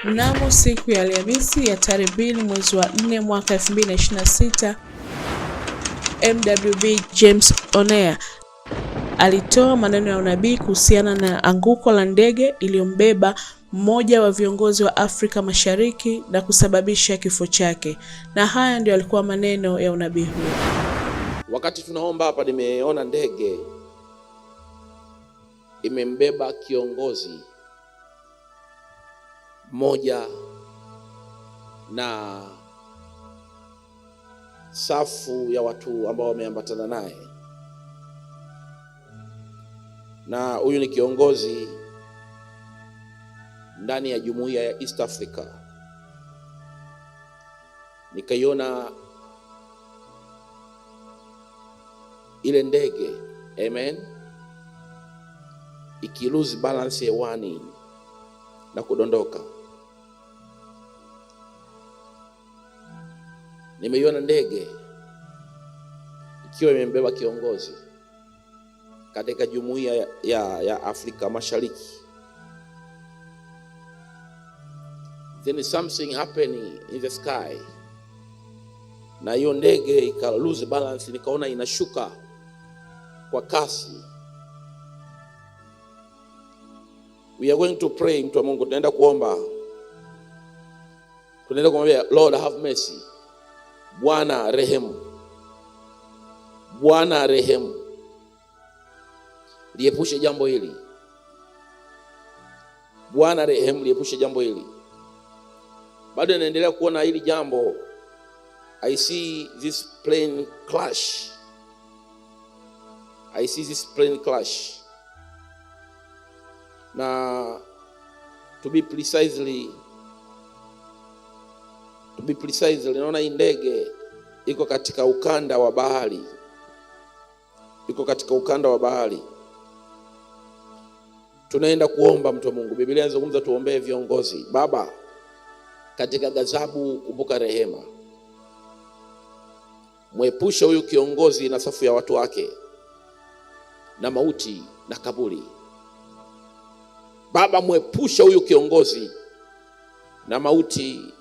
Mnamo siku ya Alhamisi ya tarehe 2 mwezi wa 4 mwaka 2026, MWB James Onea alitoa maneno ya unabii kuhusiana na anguko la ndege iliyombeba mmoja wa viongozi wa Afrika Mashariki na kusababisha kifo chake. Na haya ndio alikuwa maneno ya unabii huo. Wakati tunaomba hapa, nimeona ndege imembeba kiongozi mmoja na safu ya watu ambao wameambatana naye, na huyu ni kiongozi ndani ya jumuiya ya East Africa. Nikaiona ile ndege, amen, ikilose balance hewani na kudondoka. Nimeiona ndege ikiwa imembeba kiongozi katika jumuiya ya Afrika Mashariki. Then something happening in the sky, na hiyo ndege ika lose balance, nikaona inashuka kwa kasi. We are going to pray, mtu wa Mungu, tunaenda kuomba. Tunaenda kumwambia Lord have mercy. Bwana rehemu. Bwana rehemu. Liepushe jambo hili. Bwana rehemu, liepushe jambo hili. Bado naendelea kuona hili jambo. I see this plane crash. I see this plane crash. Na to be precisely, naona hii ndege iko katika ukanda wa bahari. Iko katika ukanda wa bahari. Tunaenda kuomba, mtu wa Mungu. Biblia inazungumza tuombee viongozi. Baba, katika ghadhabu kumbuka rehema. Mwepushe huyu kiongozi na safu ya watu wake na mauti na kaburi. Baba, mwepushe huyu kiongozi na mauti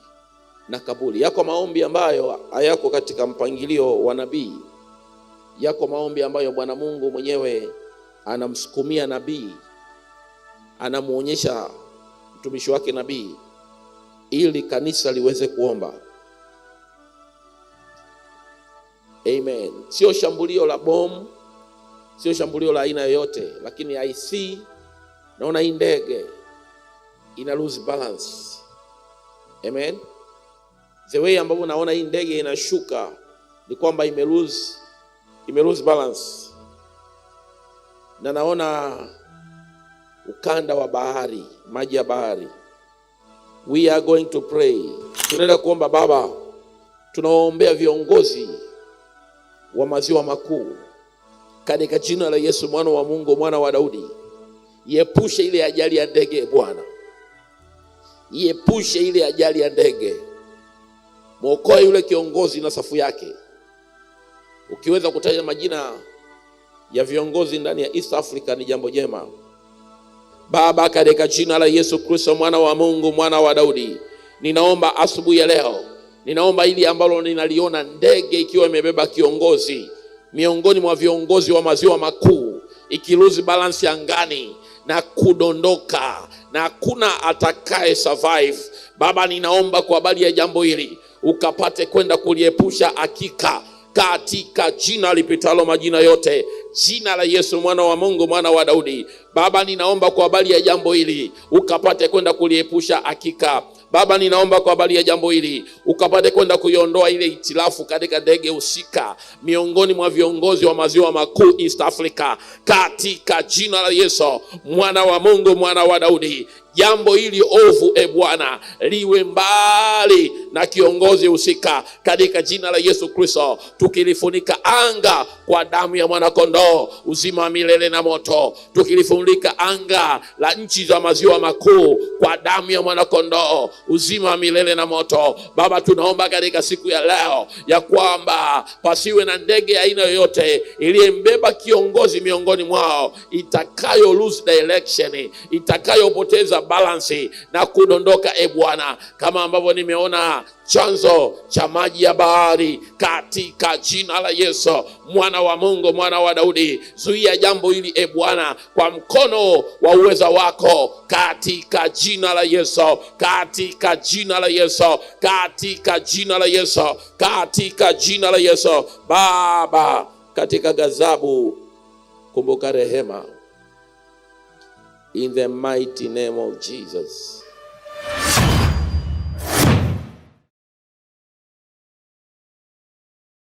na kaburi. Yako maombi ambayo hayako katika mpangilio wa nabii. Yako maombi ambayo Bwana Mungu mwenyewe anamsukumia nabii, anamuonyesha mtumishi wake nabii ili kanisa liweze kuomba. Amen. Sio shambulio la bomu, sio shambulio la aina yoyote, lakini I see, naona hii ndege ina lose balance. Amen. The way ambavyo naona hii ndege inashuka ni kwamba ime lose balance. Na naona ukanda wa bahari, maji ya bahari. We are going to pray. Tunaenda kuomba. Baba, tunawaombea viongozi wa maziwa makuu katika jina la Yesu, mwana wa Mungu, mwana wa Daudi. Iepushe ile ajali ya ndege Bwana. Iepushe ile ajali ya ndege. Mwokoe yule kiongozi na safu yake. Ukiweza kutaja majina ya viongozi ndani ya East Africa ni jambo jema. Baba, katika jina la Yesu Kristo, mwana wa Mungu, mwana wa Daudi, ninaomba asubuhi ya leo, ninaomba ili ambalo ninaliona ndege ikiwa imebeba kiongozi miongoni mwa viongozi wa maziwa makuu, ikiluzi balance angani na kudondoka na hakuna atakaye survive. Baba, ninaomba kwa habari ya jambo hili ukapate kwenda kuliepusha hakika katika jina lipitalo majina yote, jina la Yesu, mwana wa Mungu, mwana wa Daudi. Baba, ninaomba kwa habari ya jambo hili ukapate kwenda kuliepusha hakika. Baba, ninaomba kwa habari ya jambo hili ukapate kwenda kuiondoa ile itilafu katika ndege husika miongoni mwa viongozi wa maziwa makuu East Africa, katika jina la Yesu, mwana wa Mungu, mwana wa Daudi. Jambo hili ovu Bwana liwe mbali na kiongozi husika katika jina la Yesu Kristo, tukilifunika anga kwa damu ya mwana kondoo, uzima wa milele na moto. Tukilifunika anga la nchi za maziwa makuu kwa damu ya mwana kondoo, uzima wa milele na moto. Baba, tunaomba katika siku ya leo ya kwamba pasiwe na ndege aina yoyote iliyembeba kiongozi miongoni mwao itakayo lose direction, itakayopoteza balance na kudondoka, Bwana, kama ambavyo nimeona chanzo cha maji ya bahari, katika jina la Yesu. Mwana wa Mungu, mwana wa Daudi, zuia jambo hili Bwana kwa mkono wa uweza wako, katika jina la Yesu, katika jina la Yesu, katika jina la Yesu, katika jina la Yesu. Baba, katika ghadhabu kumbuka rehema, in the mighty name of Jesus.